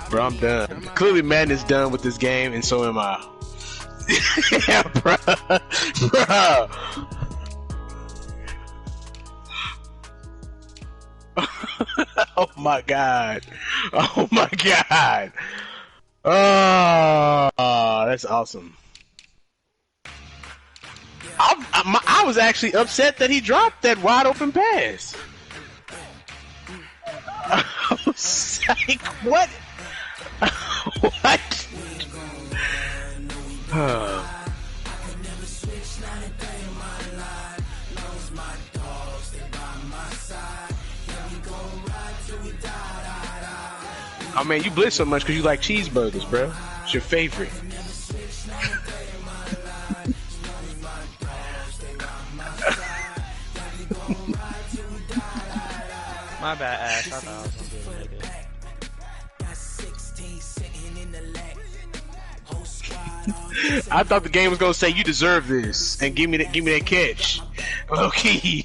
Bro, I'm done. Clearly, Madden is done with this game, and so am I. Yeah, bro. Bro. Oh my god. Oh my god. Oh, that's awesome. I was actually upset that he dropped that wide open pass. I was like, what? What? Oh man, you blitz so much because you like cheeseburgers, bro. It's your favorite. My bad, Ash. I thought I was gonna do it nigga. I thought the game was gonna say you deserve this and give me that catch. Okay,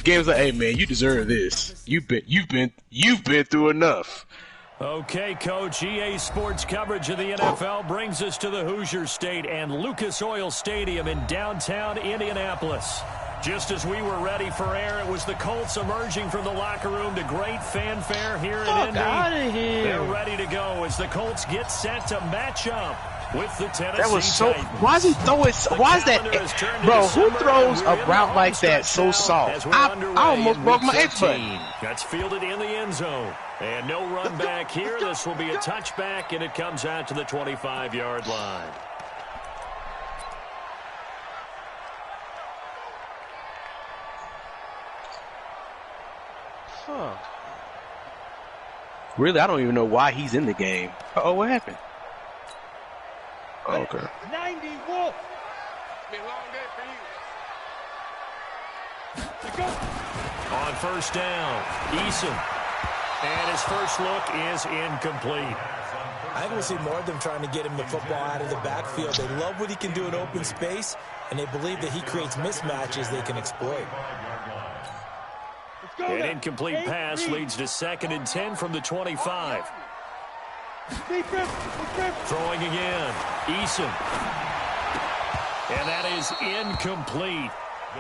game was like, hey man, you deserve this. You've been through enough. Okay, Coach, EA Sports coverage of the NFL brings us to the Hoosier State and Lucas Oil Stadium in downtown Indianapolis. Just as we were ready for air, it was the Colts emerging from the locker room to great fanfare here in Indy. Outta here. They're ready to go as the Colts get set to match up with the Tennessee That was so. Titans. Why is he throwing? Why is that, bro? Who throws a route like that so soft? I almost broke my X button. That's fielded in the end zone. And no run back here. This will be a touchback, and it comes out to the 25-yard line. Huh. Really, I don't even know why he's in the game. Oh, what happened? Oh, okay. 90 Wolf. Been a long day for you. On first down, Eason. And his first look is incomplete. I think we'll see more of them trying to get him the football out of the backfield. They love what he can do in open space, and they believe that he creates mismatches they can exploit. An incomplete pass leads to 2nd and 10 from the 25. Throwing again, Eason. And that is incomplete.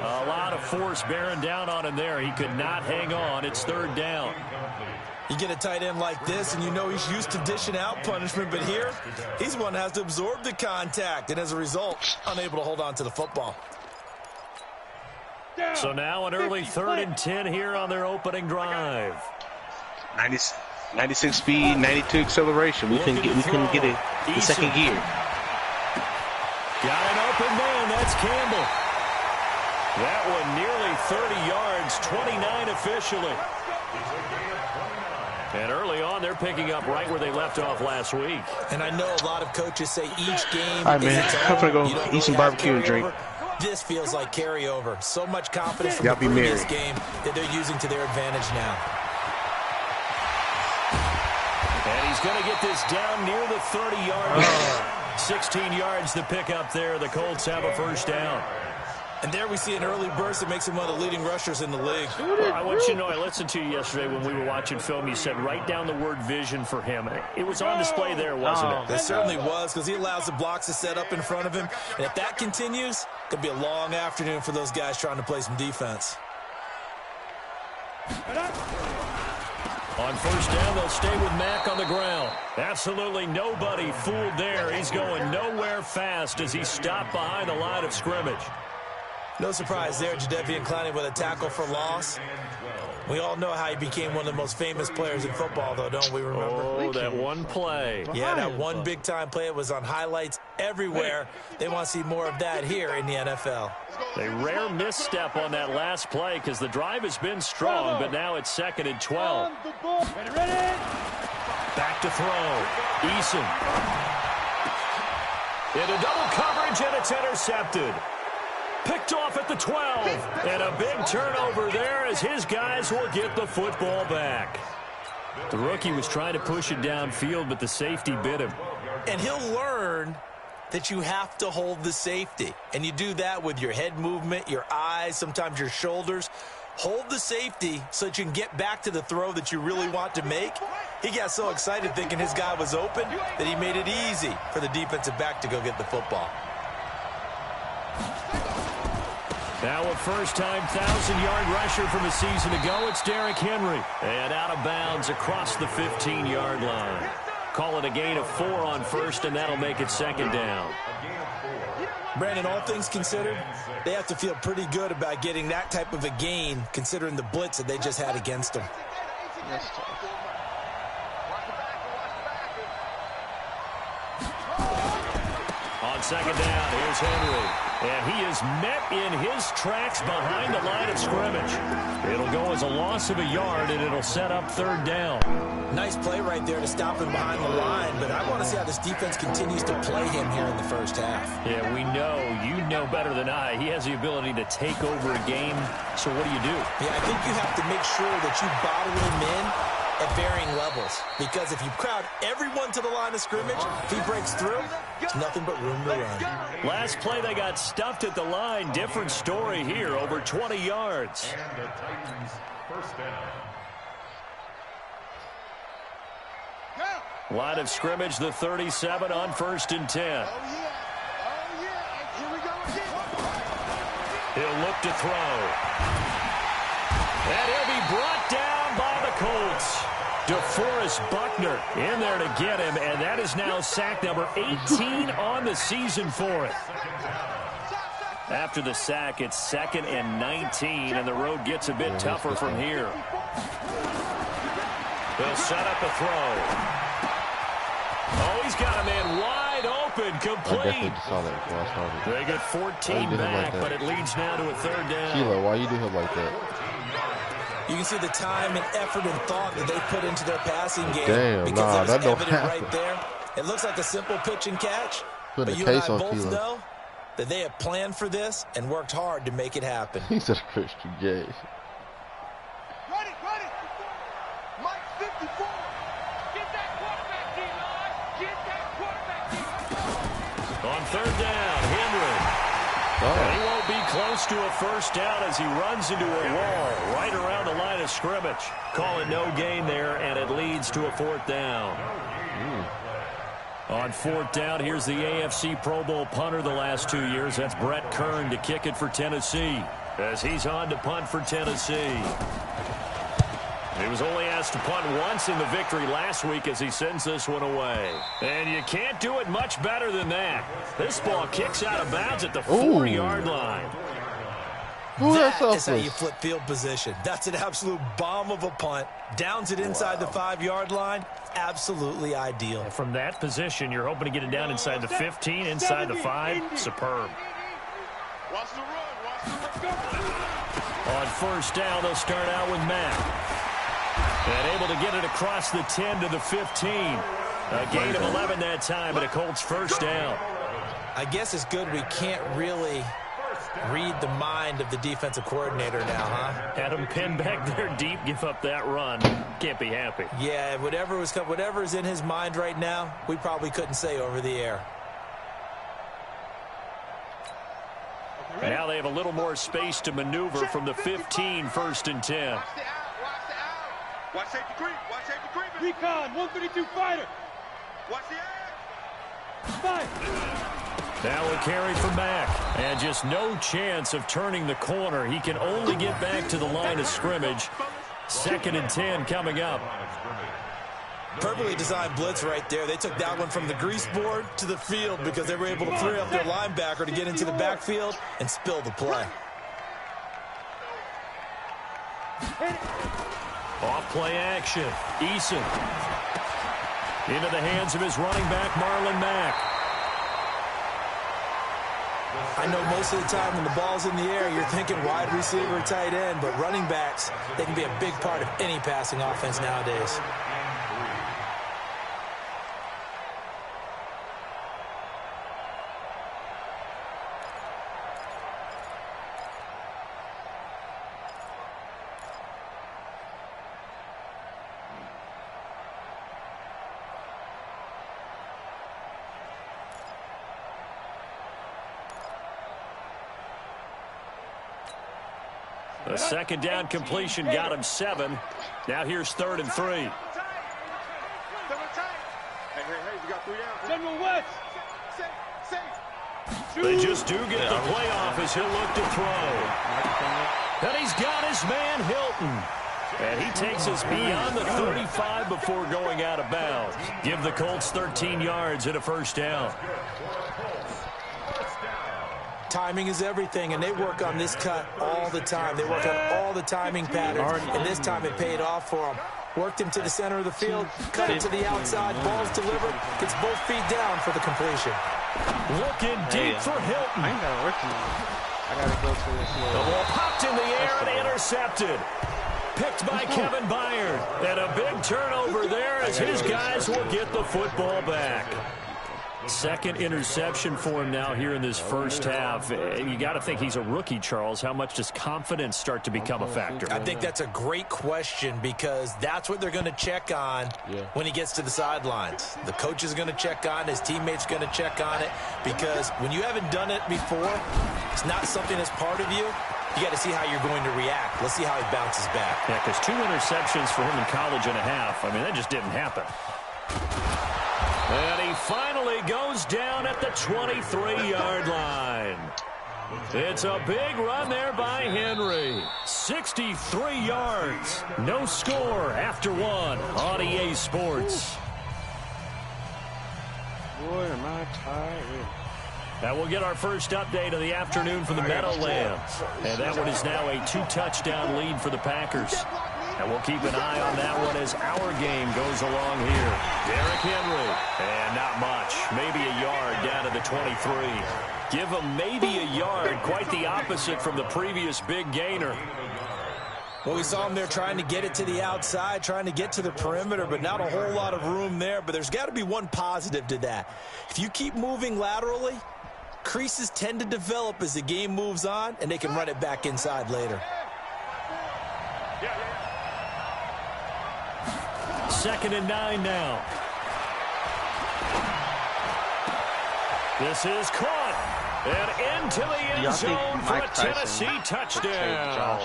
A lot of force bearing down on him there. He could not hang on. It's 3rd down. You get a tight end like this, and you know he's used to dishing out punishment, but here, he's the one that has to absorb the contact, and as a result, unable to hold on to the football. So now an early 3rd and 10 here on their opening drive. 96 speed, 92 acceleration. We couldn't get it the second gear. Got an open man. That's Campbell. That one nearly 30 yards, 29 officially. And early on, they're picking up right where they left off last week. And I know a lot of coaches say each game. All right, man. I'm gonna go eat some barbecue and drink. This feels like carryover. So much confidence from Y'all the be previous married. game that they're using to their advantage now. And he's going to get this down near the 30-yard line. 16 yards to pick up there. The Colts have a first down. And there we see an early burst that makes him one of the leading rushers in the league. I want you to know, I listened to you yesterday when we were watching film. You said write down the word vision for him. It was on display there, wasn't it? It certainly was, because he allows the blocks to set up in front of him. And if that continues, it could be a long afternoon for those guys trying to play some defense. On first down, they'll stay with Mack on the ground. Absolutely nobody fooled there. He's going nowhere fast as he stopped behind the line of scrimmage. No surprise there, Jadeveon Clowney with a tackle for loss. We all know how he became one of the most famous players in football, though, don't we remember? Oh, that one play. Yeah, that one big-time play. It was on highlights everywhere. They want to see more of that here in the NFL. A rare misstep on that last play because the drive has been strong, but now it's 2nd and 12. Back to throw. Eason. Into double coverage, and it's intercepted. Picked off at the 12. And a big turnover there as his guys will get the football back. The rookie was trying to push it downfield, but the safety bit him. And he'll learn that you have to hold the safety. And you do that with your head movement, your eyes, sometimes your shoulders. Hold the safety so that you can get back to the throw that you really want to make. He got so excited thinking his guy was open that he made it easy for the defensive back to go get the football. Now a first-time 1,000-yard rusher from a season ago, it's Derrick Henry. And out of bounds across the 15-yard line. Call it a gain of 4 on first, and that'll make it second down. Brandon, all things considered, they have to feel pretty good about getting that type of a gain, considering the blitz that they just had against them. That's tough. On second down, here's Henry. And he is met in his tracks behind the line of scrimmage. It'll go as a loss of a yard, and it'll set up third down. Nice play right there to stop him behind the line, but I want to see how this defense continues to play him here in the first half. Yeah, we know. You know better than I. He has the ability to take over a game. So what do you do? Yeah, I think you have to make sure that you bottle him in at varying levels, because if you crowd everyone to the line of scrimmage, if he breaks through, there's nothing but room to run. Last play, they got stuffed at the line. Different story here, over 20 yards. And the Titans first down. Line of scrimmage, the 37 on 1st and 10. Here we go again. He'll look to throw. And he'll be brought down by the Colts. DeForest Buckner in there to get him, and that is now sack number 18 on the season for it. After the sack, it's 2nd and 19, and the road gets a bit tougher from here. They'll set up a throw. Oh, he's got a man wide open, I complete. definitely saw that before I started. They get 14 back, but it leads now to a third down. Kilo, why you do him like that? You can see the time and effort and thought that they put into their passing game. Damn, because nah, it was that don't evident happen. right there. It looks like a simple pitch and catch, Putting but a you and I case on both Kilo. know that they have planned for this and worked hard to make it happen. He said Christian Gay. Ready. Mike 54. Get that quarterback, D-line. Get that quarterback, D-line. On third down, Henry. And he won't be close to a first down as he runs into a wall right around the line of scrimmage. Call it no gain there, and it leads to a 4th down. On 4th down, here's the AFC Pro Bowl punter the last 2 years. That's Brett Kern to kick it for Tennessee, as he's on to punt for Tennessee. He was only asked to punt once in the victory last week as he sends this one away. And you can't do it much better than that. This ball kicks out of bounds at the 4-yard line. Who That that is how you selfless? flip field position. That's an absolute bomb of a punt. Downs it inside the 5-yard line. Absolutely ideal. From that position, you're hoping to get it down inside the 15, inside the 5. Superb. Watch the run. On first down, they'll start out with Matt. And able to get it across the 10 to the 15. A gain of 11 that time, and a Colts first down. I guess it's good we can't really read the mind of the defensive coordinator now, huh? Had him pinned back there deep, give up that run. Can't be happy. Yeah, whatever is in his mind right now, we probably couldn't say over the air. Now they have a little more space to maneuver from the 15, 1st and 10. Watch the out. Watch safety creep. Watch safety creep. Recon, 132 fighter. Watch the out. Fight. Now a carry for Mack. And just no chance of turning the corner. He can only get back to the line of scrimmage. 2nd and 10 coming up. Perfectly designed blitz right there. They took that one from the grease board to the field because they were able to free up their linebacker to get into the backfield and spill the play. Off play action. Eason. Into the hands of his running back, Marlon Mack. I know most of the time when the ball's in the air, you're thinking wide receiver, tight end, but running backs, they can be a big part of any passing offense nowadays. The second down completion got him 7. Now here's 3rd and 3. Hey, you got 3 down. General West. They just do get the playoff as he'll look to throw. And he's got his man Hilton. And he takes us beyond the 35 before going out of bounds. Give the Colts 13 yards and a first down. Timing is everything, and they work on this cut all the time. They work on all the timing patterns, and this time it paid off for them. Worked him to the center of the field, cut it to the outside, ball's delivered, gets both feet down for the completion. Looking deep for Hilton. I ain't got to work tonight. I got to go to this. The ball popped in the air and intercepted. Picked by Kevin Byard. And a big turnover there as his guys will get the football back. Second interception for him now here in this first half. You got to think he's a rookie, Charles. How much does confidence start to become a factor? I think that's a great question because that's what they're going to check on when he gets to the sidelines. The coach is going to check on it. His teammates are going to check on it because when you haven't done it before, it's not something that's part of you. You got to see how you're going to react. Let's see how he bounces back. Yeah, because 2 interceptions for him in college and a half. I mean, that just didn't happen. And he finally goes down at the 23-yard line. It's a big run there by Henry. 63 yards. No score after 1 on EA Sports. Boy, am I tired. Now we'll get our first update of the afternoon for the Meadowlands. And that one is now a 2-touchdown lead for the Packers. And we'll keep an eye on that one as our game goes along here. Derrick Henry. And not much. Maybe a yard down to the 23. Give him maybe a yard. Quite the opposite from the previous big gainer. Well, we saw him there trying to get it to the outside, trying to get to the perimeter, but not a whole lot of room there. But there's got to be one positive to that. If you keep moving laterally, creases tend to develop as the game moves on, and they can run it back inside later. 2nd and 9 now. This is caught. And into the end zone for a Tennessee touchdown.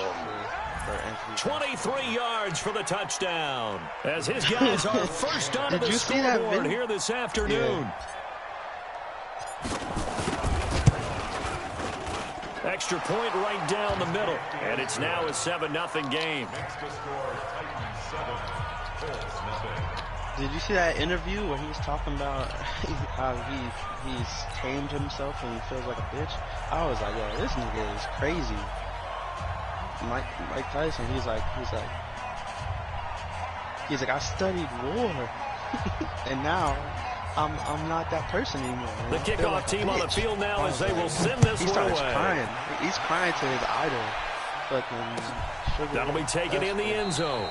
23 yards for the touchdown. As his guys are first onto the scoreboard here this afternoon. Extra point right down the middle. And it's now a 7-0 game. Did you see that interview where he's talking about how he's tamed himself and he feels like a bitch? I was like, yo, this nigga is crazy. Mike Tyson, he's like, I studied war, and now I'm not that person anymore. The kickoff team on the field now as they will send this one away. Crying. He's crying to his idol. That'll be taken in the end zone.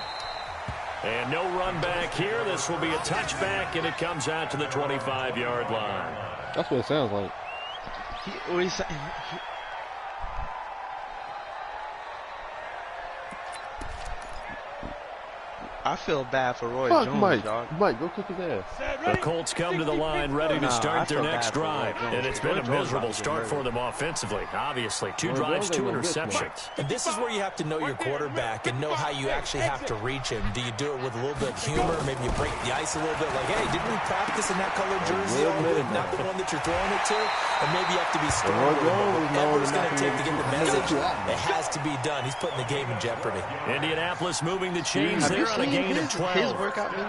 And no run back here. This will be a touchback, and it comes out to the 25-yard line. That's what it sounds like. I feel bad for Roy Jones, Mike. dog. Mike, go kick his ass. The Colts come to the line ready to start their next drive. And it's been a miserable start for them offensively. Obviously, 2 drives, 2 interceptions. And this is where you have to know your quarterback and know how you actually have to reach him. Do you do it with a little bit of humor? Maybe you break the ice a little bit. Like, hey, didn't we practice in that colored jersey already? Not the one that you're throwing it to. And maybe you have to be strong. Whatever it's going to take to get the message, it has to be done. He's putting the game in jeopardy. Indianapolis moving the chains there on a gain of 12. His workout video?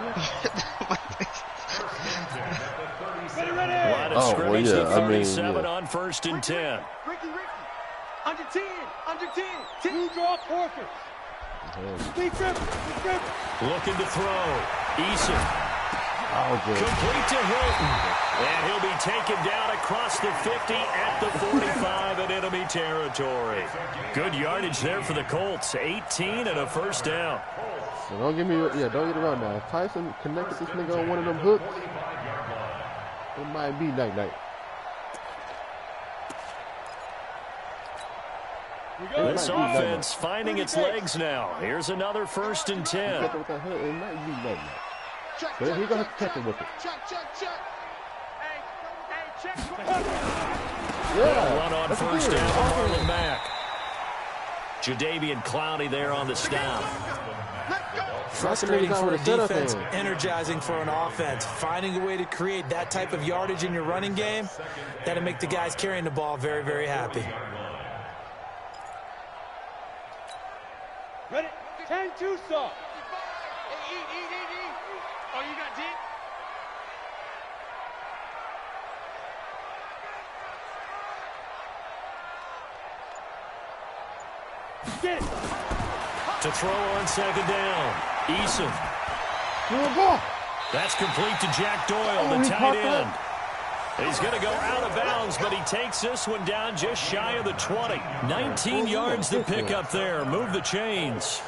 Line of scrimmage to 37 on 1st and 10. Ricky, under 10, under 10, 10 draw Porter. Looking to throw. Eason. Complete to Hilton. And he'll be taken down across the 50 at the 45 in enemy territory. Good yardage there for the Colts. 18 and a first down. So don't get around now. If Tyson connected this nigga on one of them hooks, it might be night-night. This offense finding its legs now. Here's another 1st and 10. With that hook, it might be night-night. But he's going to have to catch him with it. Run on 1st down for Marlon Mack. Jadeveon Clowney there on the stop. Frustrating for a defense, energizing for an offense. Finding a way to create that type of yardage in your running game, that'll make the guys carrying the ball very, very happy. Ready? 10-2 stop. Oh, you got deep? Get it. To throw on second down. Eason. That's complete to Jack Doyle, the tight end. He's going to go out of bounds, but he takes this one down just shy of the 20. 19 yards to pick up there. Move the chains.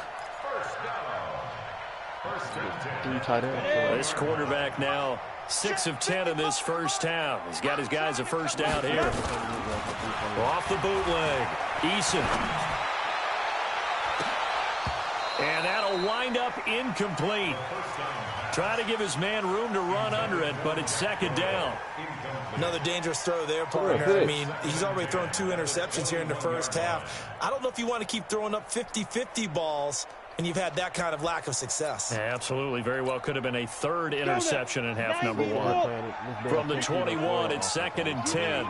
This quarterback now 6 of 10 in this first half. He's got his guys a first down here. Off the bootleg. Eason. And that'll wind up incomplete. Try to give his man room to run under it, but it's second down. Another dangerous throw there, partner. I mean, he's already thrown 2 interceptions here in the first half. I don't know if you want to keep throwing up 50-50 balls, and you've had that kind of lack of success. Yeah, absolutely. Very well could have been a third interception in half number 1. From the 21, it's second and 10.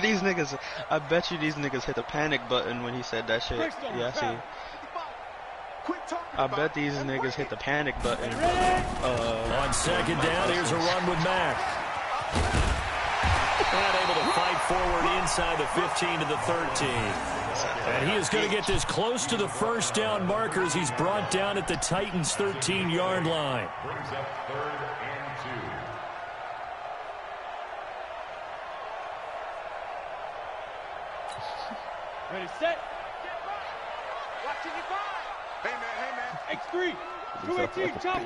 These niggas, I bet you these niggas hit the panic button when he said that shit. Yeah, I see. I bet these niggas hit the panic button. On second down, here's a run with Mack. Not able to fight forward inside the 15 to the 13. And he is going to get this close to the first down markers. He's brought down at the Titans' 13-yard line. Ready, set. Watching you fire. X3. 218, chop.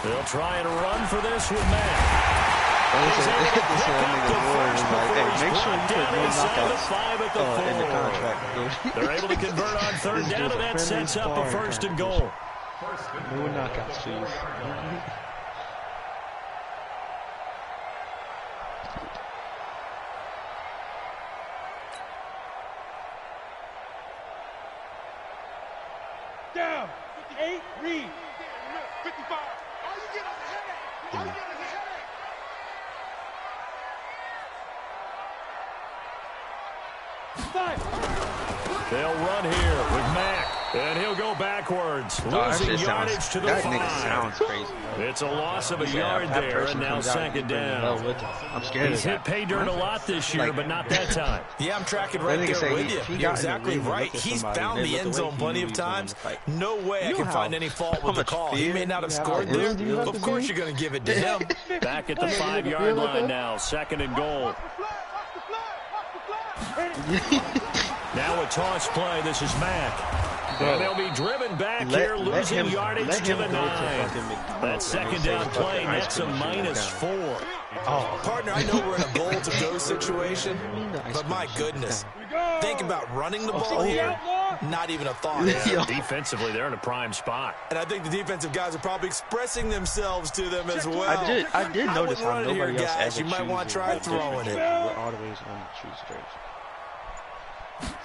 They'll try and run for this with Mack. Make sure you put no knockouts in the contract. They're able to convert on third down, and that sets up a first and goal. No knockouts, please. Down. 8, read. 55. All you get is a headache. All you get is a headache. They'll run here with Mack, and he'll go backwards, losing yardage to the 5. Sounds crazy. It's a loss of a yard there, and now second down. I'm scared. He's hit pay dirt a lot this year, but not that time. Yeah, I'm tracking right there with you. You're exactly right. He's found the end zone plenty of times. No way I can find any fault with the call. He may not have scored there. Of course you're going to give it to him. Back at the 5-yard line now, second and goal. Now a toss play. This is Mack. And they'll be driven back here, losing yardage to the 9. That second down play nets a -4. Oh, partner, I know we're in a goal-to-go situation, but my goodness. Think about running the ball here. Not even a thought. Yeah, defensively, they're in a prime spot. And I think the defensive guys are probably expressing themselves to them as well. I did notice how nobody else guys, you might want to try throwing it. We're all the ways on the choose straight.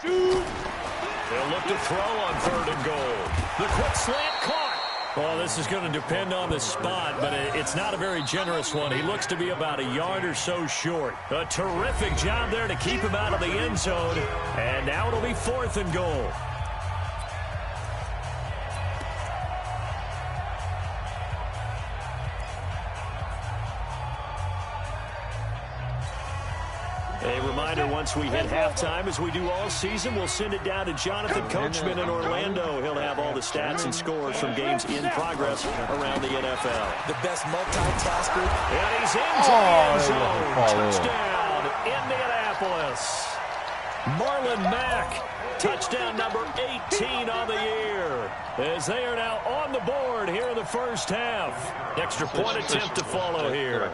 They'll look to throw on third and goal. The quick slant caught. Well, this is going to depend on the spot, but it's not a very generous one. He looks to be about a yard or so short. A terrific job there to keep him out of the end zone. And now it'll be 4th and goal. A reminder, once we hit halftime, as we do all season, we'll send it down to Jonathan Coachman in Orlando. He'll have all the stats and scores from games in progress around the NFL. The best multitasker. And he's into the end zone. Touchdown, Indianapolis. Marlon Mack, touchdown number 18 on the year, as they are now on the board here in the first half. Extra point attempt to follow here.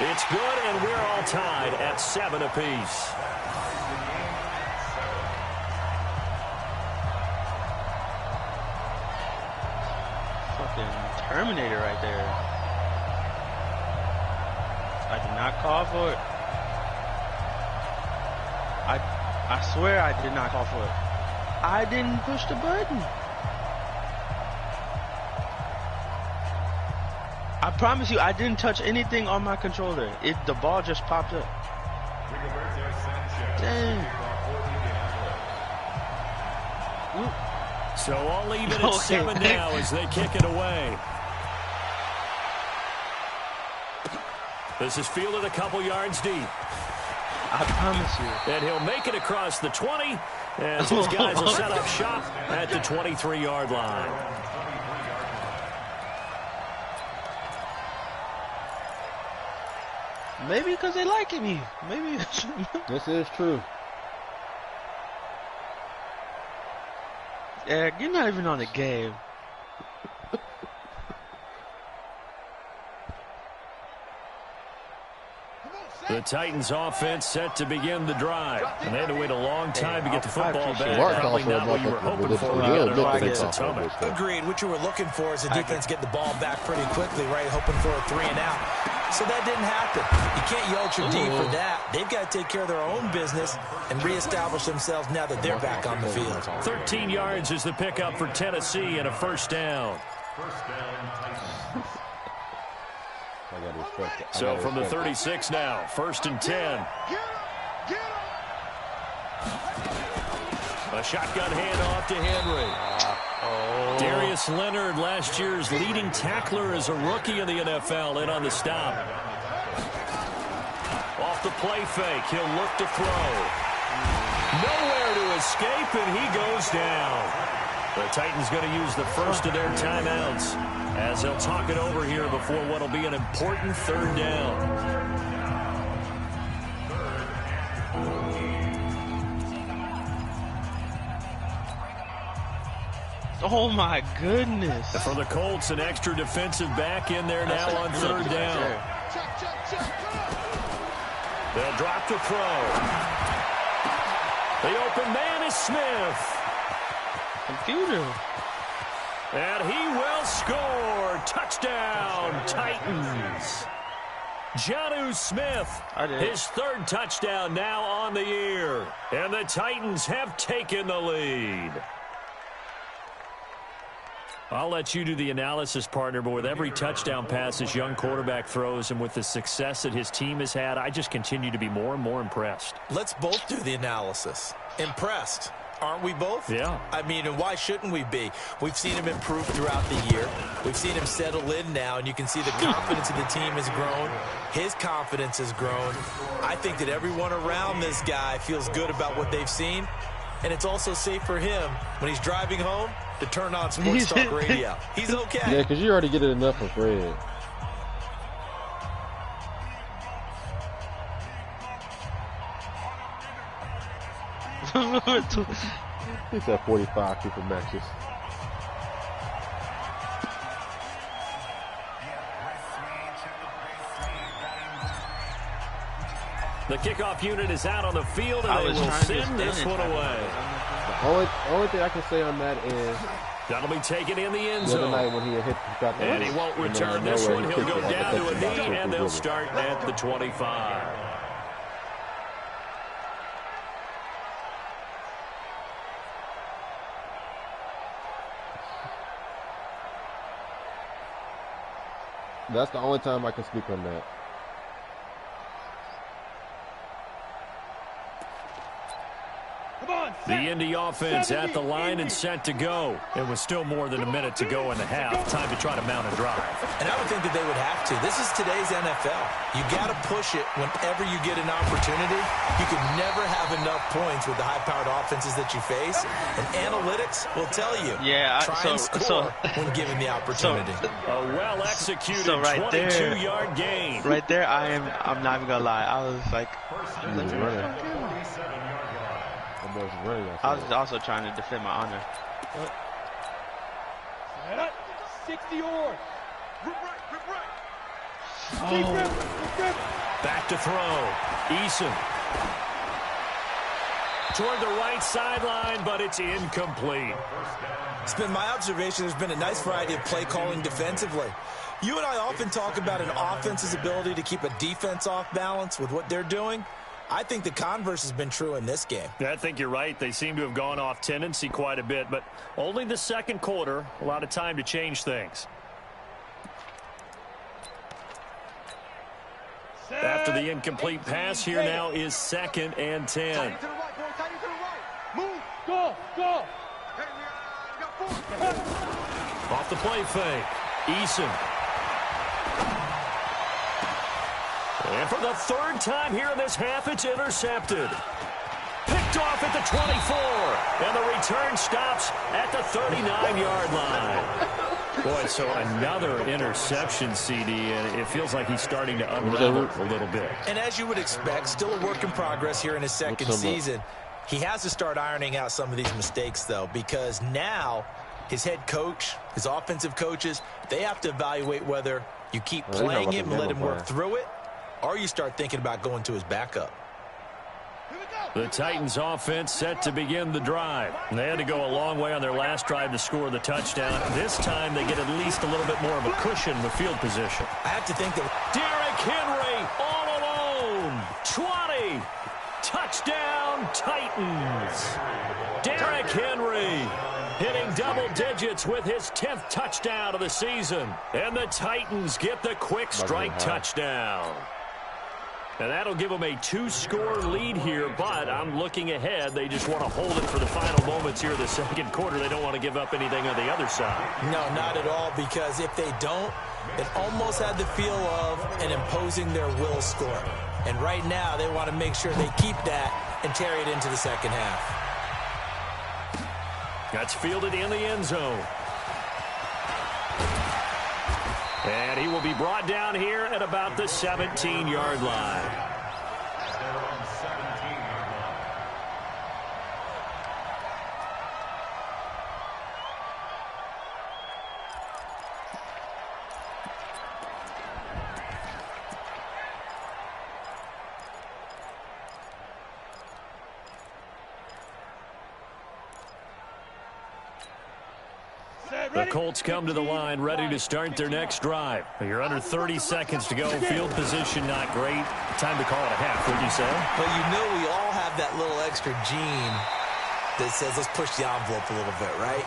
It's good, and we're all tied at 7 apiece. fucking Terminator right there. I did not call for it. I swear I did not call for it. I didn't push the button. I promise you, I didn't touch anything on my controller. The ball just popped up. Dang. So all even at 7 now as they kick it away. This is fielded a couple yards deep. I promise you. And he'll make it across the 20 as his guys will set up shop at the 23-yard line. Maybe because they liking me. Maybe. This is true. Eric, you're not even on the game. The Titans offense set to begin the drive. And they had to wait a long time to get the football back. Mark Probably also not what you were hoping for. good. You got Look an at offensive this tunnel. Agreed. What you were looking for is the defense get the ball back pretty quickly, right? Hoping for a 3 and out. So that didn't happen. You can't yell at your D for that. They've got to take care of their own business and reestablish themselves now that they're back on the field. 13 yards is the pickup for Tennessee and a first down. So from the 36 now, 1st and 10. A shotgun handoff to Henry. Darius Leonard, last year's leading tackler as a rookie in the NFL, in on the stop. Off the play fake, he'll look to throw. Nowhere to escape, and he goes down. The Titans going to use the first of their timeouts as they'll talk it over here before what will be an important 3rd down. Oh my goodness. For the Colts, an extra defensive back in there now on 3rd down. They'll drop the throw. The open man is Smith. Computer. And he will score. Touchdown, Titans. Jonnu Smith, his 3rd touchdown now on the year. And the Titans have taken the lead. I'll let you do the analysis, partner, but with every touchdown pass this young quarterback throws and with the success that his team has had, I just continue to be more and more impressed. Let's both do the analysis. Impressed. Aren't we both? Yeah. I mean, and why shouldn't we be? We've seen him improve throughout the year. We've seen him settle in now, and you can see the confidence of the team has grown. His confidence has grown. I think that everyone around this guy feels good about what they've seen, and it's also safe for him when he's driving home to turn on Sports Talk Radio. He's okay. Yeah, because you already get it enough for Fred. He's at 45 people matches. The kickoff unit is out on the field, and they will send this one away. The only thing I can say on that is that'll be taken in the end the other zone. night when he hit, And he won't return this one. He'll go down to a knee, and they'll start at the 25. That's the only time I can speak on that. The Indy offense at the line and set to go. It was still more than a minute to go in the half. Time to try to mount a drive. And I would think that they would have to. This is today's NFL. You got to push it whenever you get an opportunity. You can never have enough points with the high-powered offenses that you face. And analytics will tell you. Try and score when given the opportunity. A well-executed 22-yard gain. Right there, I'm not even going to lie. I was like, I was also trying to defend my honor. 60 yards. Back to throw. Eason. toward the right sideline, but it's incomplete. It's been my observation there's been a nice variety of play calling defensively. You and I often talk about an offense's ability to keep a defense off balance with what they're doing. I think the converse has been true in this game. Yeah, I think you're right. They seem to have gone off tendency quite a bit, but only the second quarter, a lot of time to change things. After the incomplete pass, here now is 2nd and 10. Tight to the right, boy. Tight to the right. Move. Go. Go. Off the play fake. Eason. And for the 3rd time here in this half, it's intercepted. Picked off at the 24. And the return stops at the 39-yard line. Boy, so another interception, CD, and it feels like he's starting to unravel a little bit. And as you would expect, still a work in progress here in his second season. He has to start ironing out some of these mistakes, though, because now his head coach, his offensive coaches, they have to evaluate whether you keep playing him and let him work through it, or you start thinking about going to his backup. The Titans offense set to begin the drive. They had to go a long way on their last drive to score the touchdown. This time they get at least a little bit more of a cushion with field position. I have to think that Derrick Henry all alone. 20. Touchdown Titans. Derrick Henry hitting double digits with his 10th touchdown of the season. And the Titans get the quick strike touchdown. And that'll give them a 2-score lead here, but I'm looking ahead. They just want to hold it for the final moments here of the second quarter. They don't want to give up anything on the other side. No, not at all, because if they don't, it almost had the feel of an imposing their will score. And right now, they want to make sure they keep that and carry it into the second half. That's fielded in the end zone. And he will be brought down here at about the 17-yard line. The Colts come to the line ready to start their next drive. You're under 30 seconds to go. Field position not great. Time to call it a half, wouldn't you say? But you know we all have that little extra gene that says let's push the envelope a little bit, right?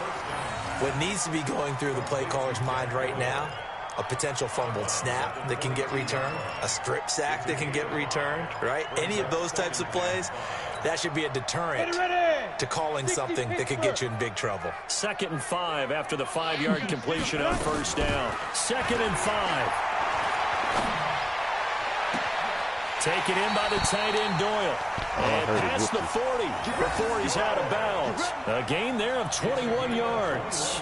What needs to be going through the play caller's mind right now, a potential fumbled snap that can get returned, a strip sack that can get returned, right? Any of those types of plays, that should be a deterrent to calling something that could get you in big trouble. 2nd and 5 after the 5-yard completion on first down. 2nd and 5. Taken in by the tight end Doyle. And past the 40 before he's out of bounds. A gain there of 21 yards.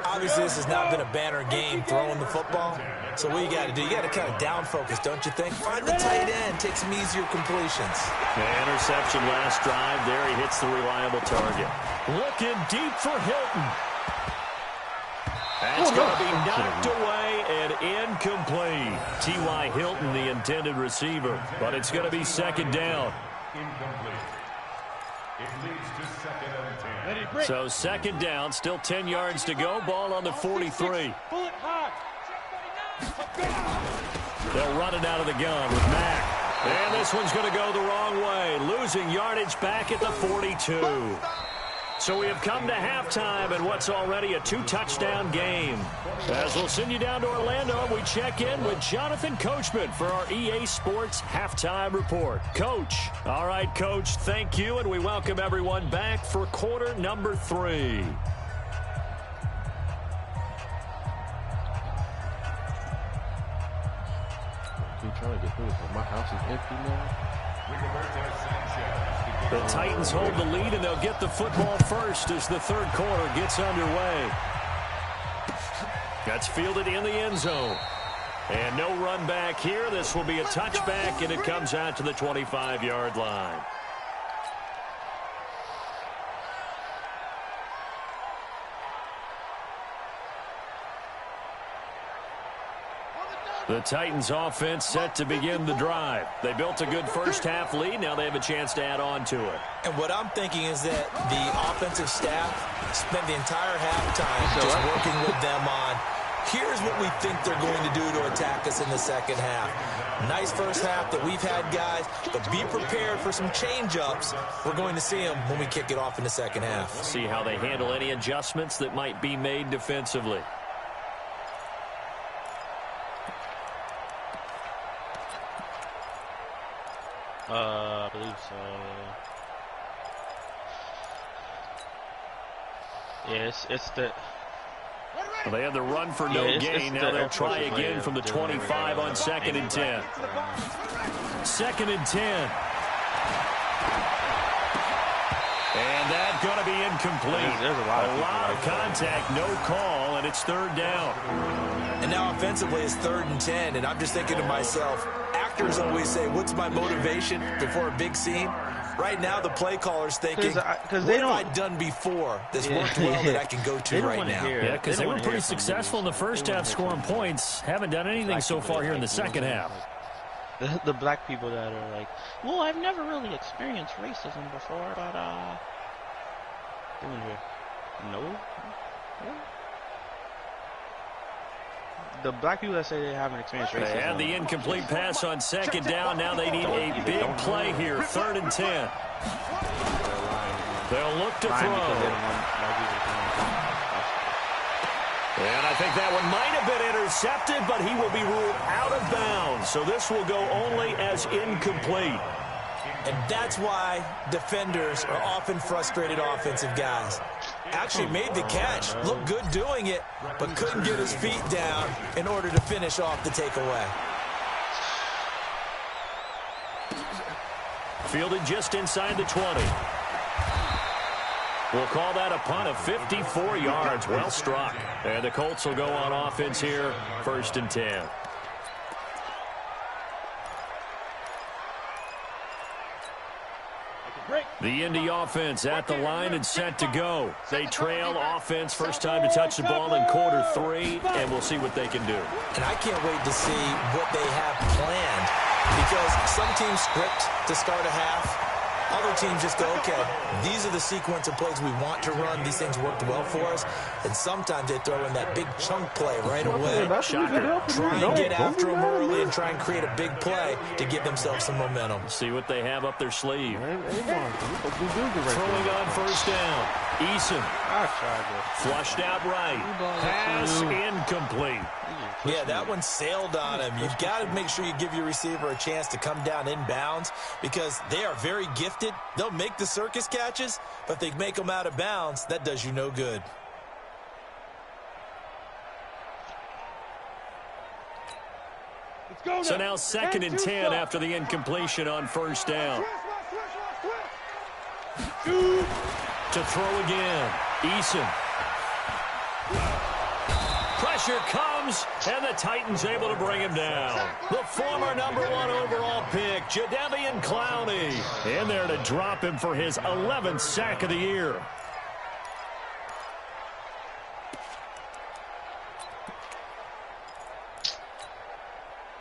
Obviously, this has not been a banner game throwing the football. So what you got to do, you got to kind of down focus, don't you think? Find the tight end, take some easier completions. The interception last drive. There he hits the reliable target. Looking deep for Hilton. That's going to be knocked away and incomplete. T.Y. Hilton, the intended receiver. But it's going to be 2nd down. It leads to 2nd and 10. So 2nd down, still 10 yards to go. Ball on the 43. They'll run it out of the gun with Mack. And this one's going to go the wrong way. Losing yardage back at the 42. So we have come to halftime in what's already a 2-touchdown game. As we'll send you down to Orlando, we check in with Jonathan Coachman for our EA Sports Halftime Report. Coach. All right, Coach, thank you, and we welcome everyone back for quarter number 3. Trying to get through, but my house is empty now. The Titans hold the lead, and they'll get the football first as the third quarter gets underway. That's fielded in the end zone. And no run back here. This will be a touchback, and it comes out to the 25-yard line. The Titans offense set to begin the drive. They built a good first-half lead. Now they have a chance to add on to it. And what I'm thinking is that the offensive staff spent the entire halftime just working with them on, here's what we think they're going to do to attack us in the second half. Nice first half that we've had, guys, but be prepared for some change-ups. We're going to see them when we kick it off in the second half. See how they handle any adjustments that might be made defensively. I believe so. Yes, it's the... Well, they had the run for no gain. Now they'll try again from the 25 on 2nd and 10. 2nd and 10. And that's going to be incomplete. There's a lot of contact, no call, and it's 3rd down. And now offensively it's 3rd and 10, and I'm just thinking to myself, actors always say, what's my motivation before a big scene? Right now the play caller's thinking, what have I done before that's worked well that I can go to right now? Yeah, because they were pretty successful in the first half scoring points. Haven't done anything so far here in the second half. The black people that are like, well, I've never really experienced racism before, but, doing here. No? Yeah. The black people that say they haven't experienced racism. They had the incomplete pass on 2nd down. Now they need a big play here. 3rd and 10. They'll look to throw. And I think that one might have been intercepted, but he will be ruled out of bounds. So this will go only as incomplete. And that's why defenders are often frustrated offensive guys. Actually made the catch, looked good doing it, but couldn't get his feet down in order to finish off the takeaway. Fielded just inside the 20. We'll call that a punt of 54 yards. Well struck. And the Colts will go on offense here, 1st and 10. The Indy offense at the line and set to go. They trail offense, first time to touch the ball in quarter 3, and we'll see what they can do. And I can't wait to see what they have planned, because some teams script to start a half. Other teams just go, okay, these are the sequence of plays we want to run. These things worked well for us. And sometimes they throw in that big chunk play right away. Shocker. Try and get after them early and try and create a big play to give themselves some momentum. See what they have up their sleeve. Throwing on 1st down. Eason. Flushed out right. Pass incomplete. Yeah, that one sailed on him. You've got to make sure you give your receiver a chance to come down inbounds, because they are very gifted. They'll make the circus catches, but if they make them out of bounds, that does you no good. So now 2nd and 10 after the incompletion on 1st down. To throw again. Eason. Pressure comes, and the Titans able to bring him down. The former #1 overall pick, Jadeveon Clowney, in there to drop him for his 11th sack of the year.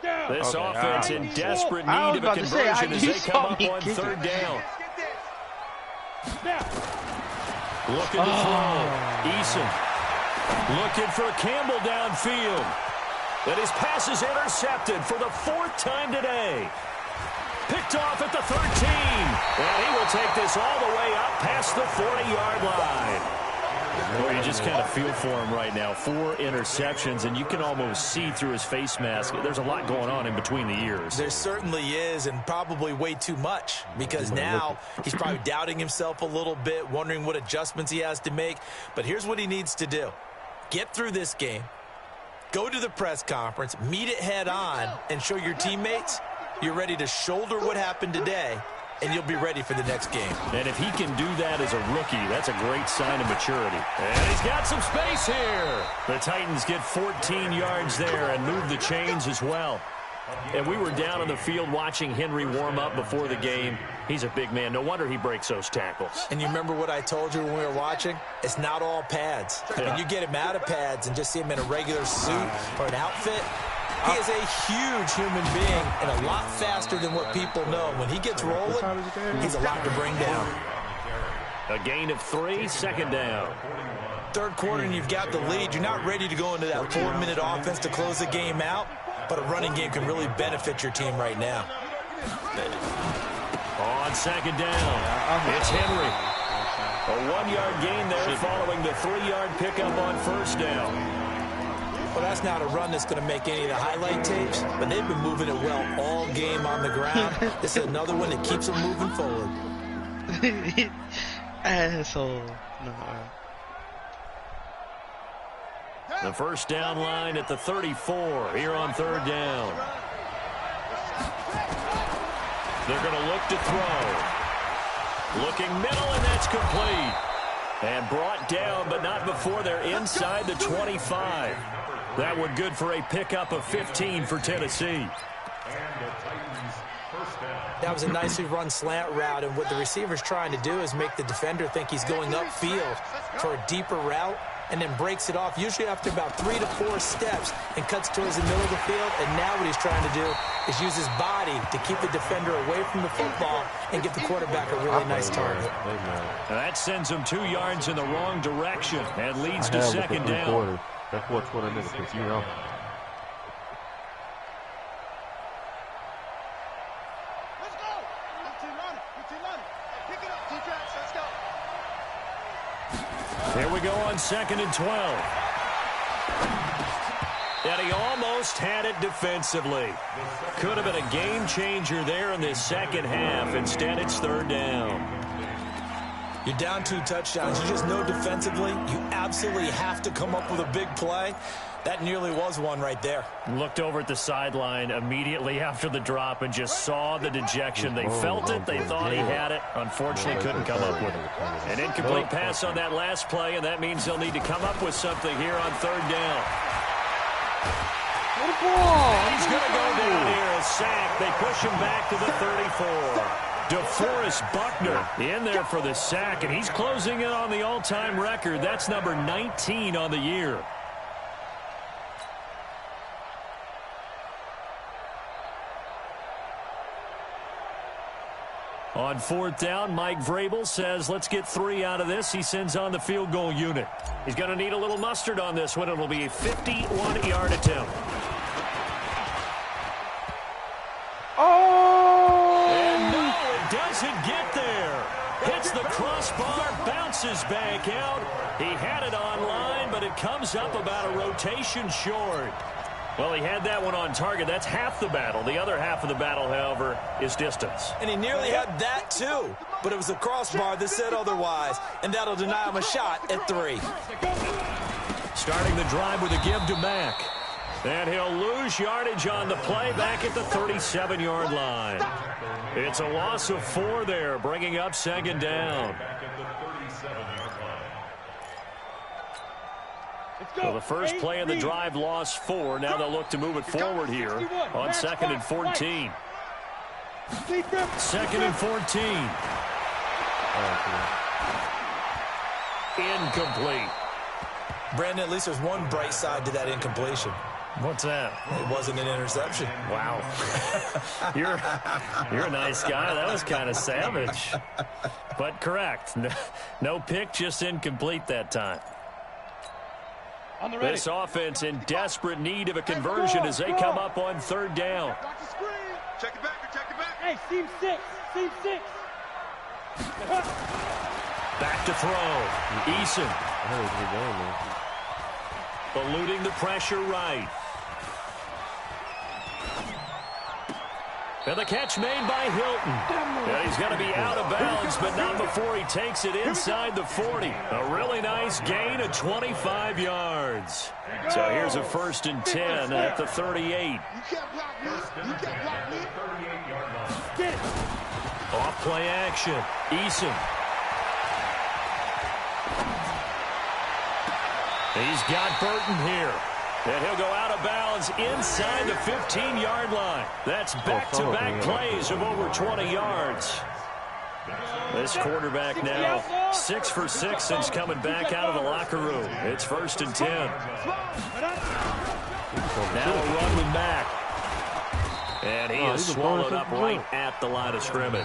This offense in desperate need of a conversion as they come up on 3rd down. Looking to throw. Eason. Looking for Campbell downfield. And his pass is intercepted for the 4th time today. Picked off at the 13. And he will take this all the way up past the 40-yard line. Boy, you just kind of feel for him right now. 4 interceptions, and you can almost see through his face mask. There's a lot going on in between the ears. There certainly is, and probably way too much, because now he's probably doubting himself a little bit, wondering what adjustments he has to make. But here's what he needs to do. Get through this game, go to the press conference, meet it head on, and show your teammates you're ready to shoulder what happened today, and you'll be ready for the next game. And if he can do that as a rookie, that's a great sign of maturity. And he's got some space here. The Titans get 14 yards there and move the chains as well. And we were down on the field watching Henry warm up before the game. He's a big man. No wonder he breaks those tackles. And you remember what I told you when we were watching? It's not all pads. Yeah. When you get him out of pads and just see him in a regular suit or an outfit, He is a huge human being and a lot faster than what people know. When he gets rolling, he's a lot to bring down. A gain of 3, second down. Third quarter and you've got the lead. You're not ready to go into that 4-minute offense to close the game out, but a running game can really benefit your team right now. On second down, it's Henry. A 1-yard gain there following the 3-yard pickup on first down. Well, that's not a run that's going to make any of the highlight tapes, but they've been moving it well all game on the ground. This is another one that keeps them moving forward. Asshole. No. The first down line at the 34 here on third down. They're going to look to throw. Looking middle, and that's complete. And brought down, but not before they're inside the 25. That one good for a pickup of 15 for Tennessee. That was a nicely run slant route, and what the receiver's trying to do is make the defender think he's going upfield for a deeper route, and then breaks it off, usually after about 3 to 4 steps, and cuts towards the middle of the field. And now what he's trying to do is use his body to keep the defender away from the football and get the quarterback a really nice target. Now that sends him 2 yards in the wrong direction and leads to second down. That's what's what I because you know. Let's go. Pick it up, T-Trax. Let's go. Here we go on second and 12. And he almost had it defensively. Could have been a game changer there in this second half. Instead, it's third down. You're down 2 touchdowns. You just know defensively you absolutely have to come up with a big play. That nearly was one right there. Looked over at the sideline immediately after the drop and just saw the dejection. They felt it. They thought he had it. Unfortunately, couldn't come up with it. An incomplete pass on that last play, and that means they'll need to come up with something here on third down. He's going to go down here, a sack. They push him back to the 34. DeForest Buckner in there for the sack, and he's closing in on the all-time record. That's number 19 on the year. On fourth down, Mike Vrabel says, let's get 3 out of this. He sends on the field goal unit. He's going to need a little mustard on this one. It'll be a 51-yard attempt. Oh! And no, it doesn't get there. Hits the crossbar, bounces back out. He had it online, but it comes up about a rotation short. Well, he had that one on target. That's half the battle. The other half of the battle, however, is distance. And he nearly had that, too. But it was the crossbar that said otherwise, and that'll deny him a shot at 3. Starting the drive with a give to Mack. And he'll lose yardage on the play back at the 37-yard line. It's a loss of 4 there, bringing up second down. So the first play of the drive lost 4. Now they'll look to move it forward here on second and 14. Second and 14. Incomplete. Brandon, at least there's one bright side to that incompletion. What's that? It wasn't an interception. Wow. You're a nice guy. That was kind of savage. But correct. No pick, just incomplete that time. This offense in desperate need of a conversion as they come up on third down. Check it back, check it back. Hey, seam 6. Seam 6. Back to throw. Eason. Eluding the pressure right. And the catch made by Hilton. And he's going to be out of bounds, but not before he takes it inside the 40. A really nice gain of 25 yards. So here's a first and 10 at the 38. Off play action. Eason. He's got Burton here. And he'll go out of bounds inside the 15-yard line. That's back-to-back plays of over 20 yards. This quarterback now 6 for 6 since coming back out of the locker room. It's first and 10. Now a run with Mack. And he is swallowed up right at the line of scrimmage.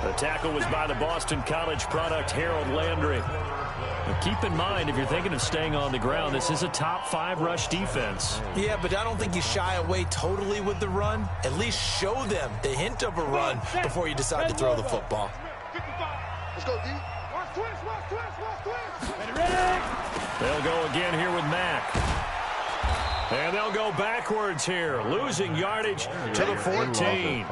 The tackle was by the Boston College product, Harold Landry. Now keep in mind, if you're thinking of staying on the ground, this is a top 5 rush defense. Yeah, but I don't think you shy away totally with the run. At least show them the hint of a run before you decide to throw the football. Let's go, D. They'll go again here with Mack. And they'll go backwards here, losing yardage to the 14.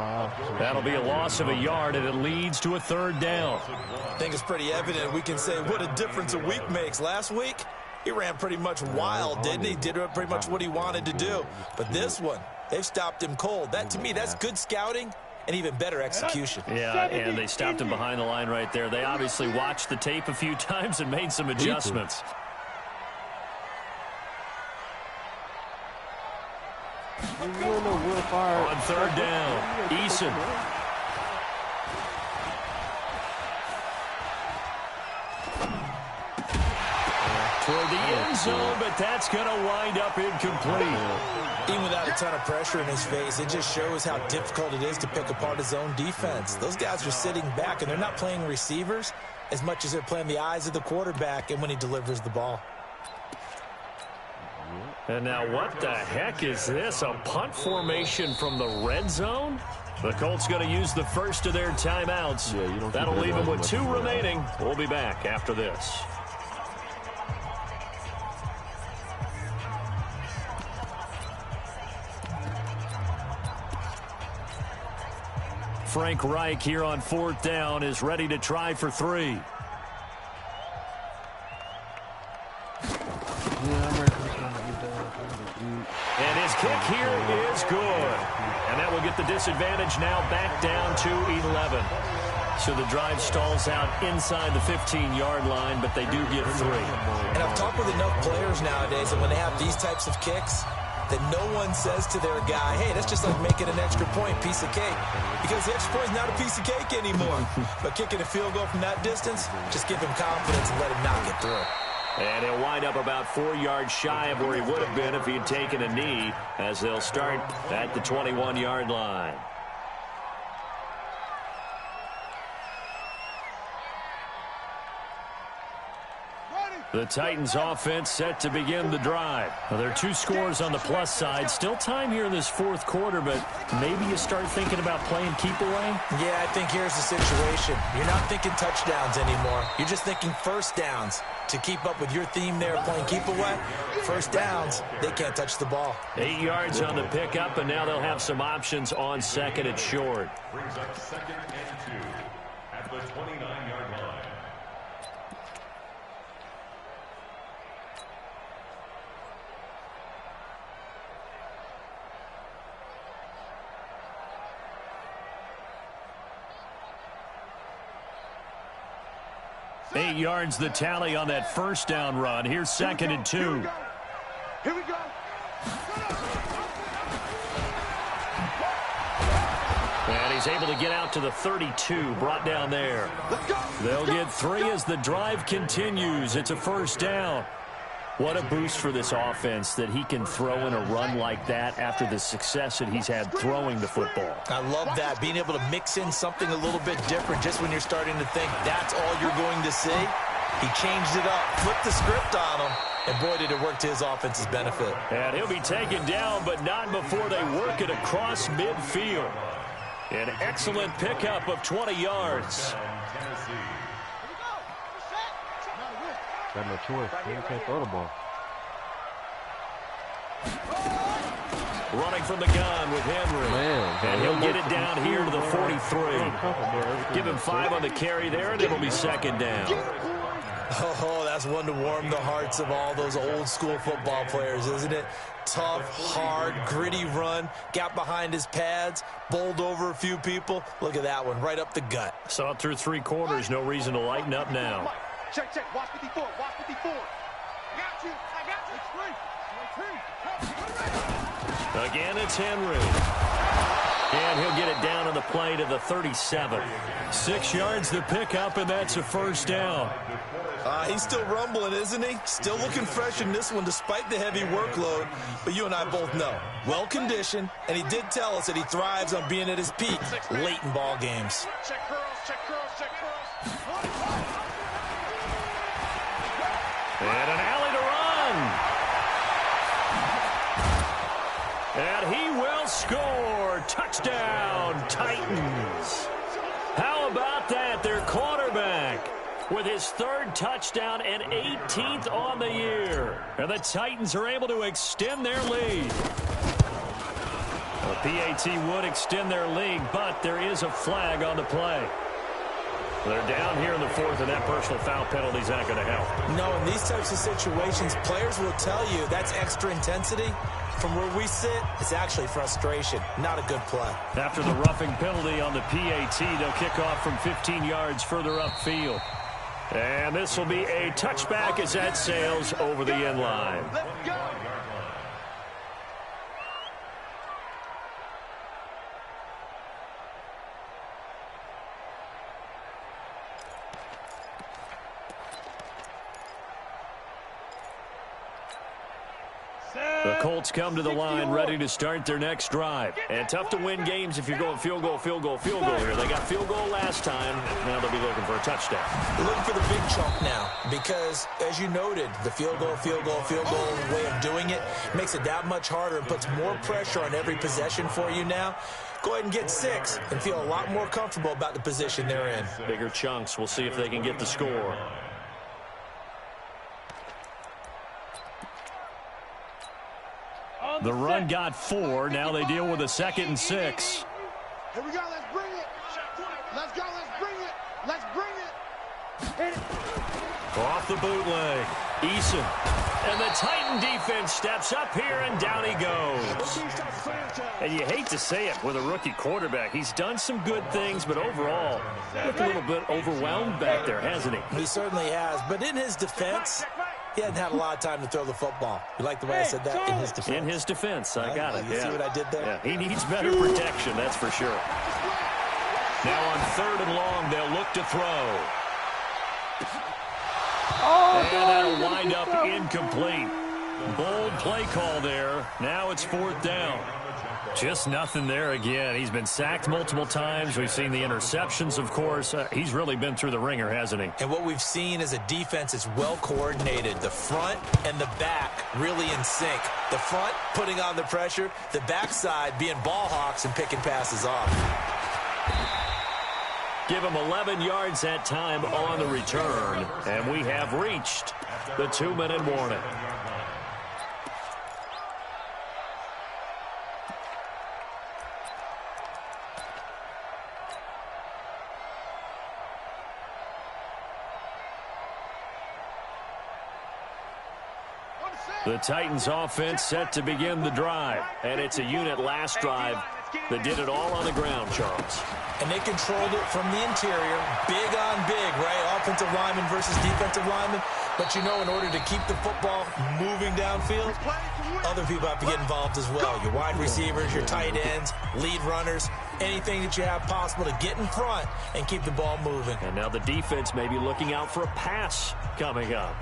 That'll be a loss of a yard, and it leads to a 3rd down. I think it's pretty evident. We can say what a difference a week makes. Last week, he ran pretty much wild, didn't he? Did pretty much what he wanted to do. But this one, they've stopped him cold. That, to me, that's good scouting and even better execution. Yeah, and they stopped him behind the line right there. They obviously watched the tape a few times and made some adjustments. On 3rd down, Eason. Toward the end zone, but that's going to wind up incomplete. Even without a ton of pressure in his face, it just shows how difficult it is to pick apart his own defense. Those guys are sitting back, and they're not playing receivers as much as they're playing the eyes of the quarterback and when he delivers the ball. And now what the heck is this? A punt formation from the red zone? The Colts going to use the first of their timeouts. That'll leave them with 2 remaining. We'll be back after this. Frank Reich here on 4th down is ready to try for 3. And his kick here is good. And that will get the disadvantage now back down to 11. So the drive stalls out inside the 15-yard line, but they do get 3. And I've talked with enough players nowadays that when they have these types of kicks, that no one says to their guy, hey, that's just like making an extra point, piece of cake. Because the extra point is not a piece of cake anymore. But kicking a field goal from that distance, just give him confidence and let him knock it through. And he'll wind up about 4 yards shy of where he would have been if he had taken a knee, as they'll start at the 21-yard line. The Titans offense set to begin the drive. Well, there are 2 scores on the plus side. Still time here in this 4th quarter, but maybe you start thinking about playing keep away? Yeah, I think here's the situation. You're not thinking touchdowns anymore. You're just thinking first downs. To keep up with your theme there, playing keep away, first downs, they can't touch the ball. 8 yards on the pickup, and now they'll have some options on 2nd and short. Brings up 2nd and 2 at the 29-yard line. Eight yards the tally on that first down run. Here's 2nd and 2. Here we go. And he's able to get out to the 32, brought down there. They'll get 3 as the drive continues. It's a first down. What a boost for this offense that he can throw in a run like that after the success that he's had throwing the football. I love that, being able to mix in something a little bit different just when you're starting to think that's all you're going to see. He changed it up, flipped the script on him, and boy, did it work to his offense's benefit. And he'll be taken down, but not before they work it across midfield. An excellent pickup of 20 yards. Got no choice. He can't throw the ball. Running from the gun with Henry. Man, and he'll get it down here to the 43. Give him 5 on the carry there, and it'll be 2nd down. Oh, that's one to warm the hearts of all those old school football players, isn't it? Tough, hard, gritty run, got behind his pads, bowled over a few people. Look at that one, right up the gut. Saw it through 3 quarters, no reason to lighten up now. Check, check. Watch 54. Watch 54. I got you. Again, it's Henry. And he'll get it down on the play to the 37. 6 yards the pickup, and that's a first down. He's still rumbling, isn't he? Still looking fresh in this one despite the heavy workload. But you and I both know, well-conditioned, and he did tell us that he thrives on being at his peak late in ball games. Check curls, check curls, check curls. And an alley to run. And he will score. Touchdown, Titans. How about that? Their quarterback with his 3rd touchdown and 18th on the year. And the Titans are able to extend their lead. The PAT would extend their lead, but there is a flag on the play. They're down here in the 4th, and that personal foul penalty is not going to help. No, in these types of situations, players will tell you that's extra intensity. From where we sit, it's actually frustration. Not a good play. After the roughing penalty on the PAT, they'll kick off from 15 yards further upfield. And this will be a touchback as that sails over the end line. Let's go. The Colts come to the line ready to start their next drive. And tough to win games if you're going field goal, field goal, field goal here. They got field goal last time. Now they'll be looking for a touchdown. They're looking for the big chunk now because, as you noted, the field goal way of doing it makes it that much harder and puts more pressure on every possession for you now. Go ahead and get 6 and feel a lot more comfortable about the position they're in. Bigger chunks. We'll see if they can get the score. The run got 4. Now they deal with a 2nd and 6. Here we go. Let's bring it. Let's go. Let's bring it. Let's bring it. Off the bootleg. Eason. And the Titan defense steps up here, and down he goes. And you hate to say it with a rookie quarterback. He's done some good things, but overall, looked a little bit overwhelmed back there, hasn't he? He certainly has. But in his defense, he hasn't had a lot of time to throw the football. You like the way I said that? In his defense. In his defense, I got it. You see what I did there? Yeah, he needs better protection, that's for sure. Now on 3rd and long, they'll look to throw. And that'll wind up incomplete. Bold play call there. Now it's 4th down. Just nothing there again. He's been sacked multiple times. We've seen the interceptions, of course. He's really been through the ringer, hasn't he? And what we've seen is a defense that's well coordinated. The front and the back really in sync. The front putting on the pressure. The backside being ball hawks and picking passes off. Give him 11 yards that time on the return. And we have reached the 2-minute warning. The Titans offense set to begin the drive. And it's a unit last drive that did it all on the ground, Charles. And they controlled it from the interior, big on big, right? Offensive lineman versus defensive lineman. But you know, in order to keep the football moving downfield, other people have to get involved as well. Your wide receivers, your tight ends, lead runners, anything that you have possible to get in front and keep the ball moving. And now the defense may be looking out for a pass coming up.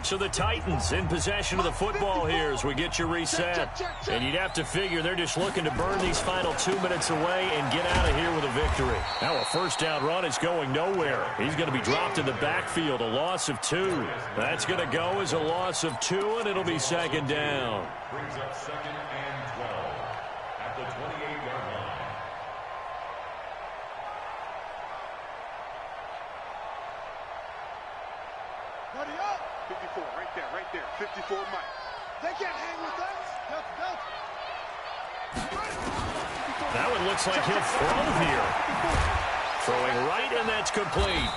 So the Titans in possession of the football here as we get you reset. And you'd have to figure they're just looking to burn these final 2 minutes away and get out of here with a victory. Now a 1st down run is going nowhere. He's going to be dropped in the backfield, a loss of 2. That's going to go as a loss of 2, and it'll be 2nd down. Brings up 2nd and 12 at the 28-yard line. Buddy up. 54, right there. 54, Mike. They can't hang with us. That one looks like he'll throw here. Throwing right, and that's complete.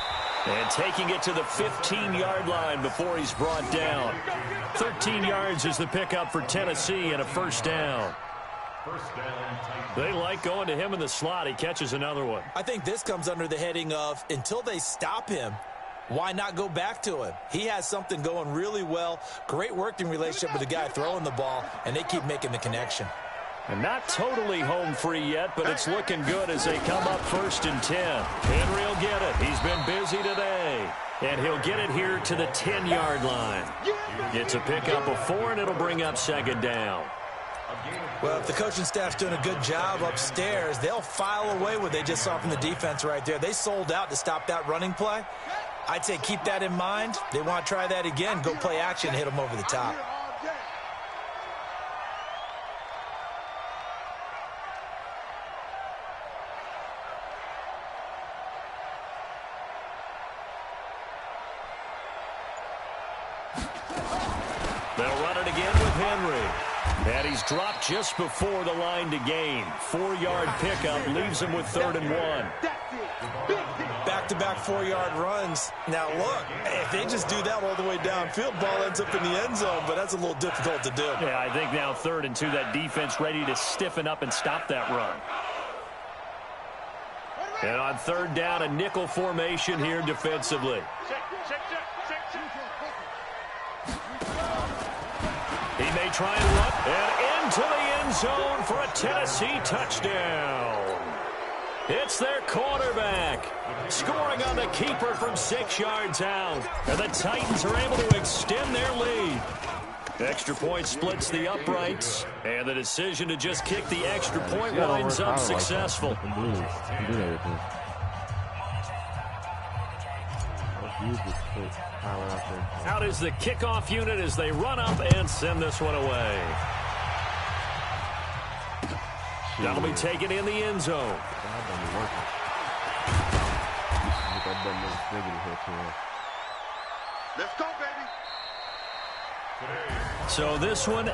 And taking it to the 15-yard line before he's brought down. 13 yards is the pickup for Tennessee and a 1st down. They like going to him in the slot. He catches another one. I think this comes under the heading of until they stop him, why not go back to him? He has something going really well. Great working relationship with the guy throwing the ball, and they keep making the connection. And not totally home free yet, but it's looking good as they come up 1st and 10. Henry will get it. He's been busy today. And he'll get it here to the 10-yard line. It's a pickup of 4, and it'll bring up 2nd down. Well, if the coaching staff's doing a good job upstairs, they'll file away what they just saw from the defense right there. They sold out to stop that running play. I'd say keep that in mind. They want to try that again. Go play action, hit them over the top. They'll run it again with Henry. And he's dropped just before the line to gain. 4-yard pickup leaves him with 3rd and 1. Back-to-back 4-yard runs. Now, look, if they just do that all the way downfield, ball ends up in the end zone, but that's a little difficult to do. Yeah, I think now 3rd and 2, that defense ready to stiffen up and stop that run. And on 3rd down, a nickel formation here defensively. He may try and run, and into the end zone for a Tennessee touchdown. It's their quarterback, scoring on the keeper from 6 yards out. And the Titans are able to extend their lead. Extra point splits the uprights, and the decision to just kick the extra point winds up successful. Out is the kickoff unit as they run up and send this one away. That'll be taken in the end zone. Let's go, baby. So this one,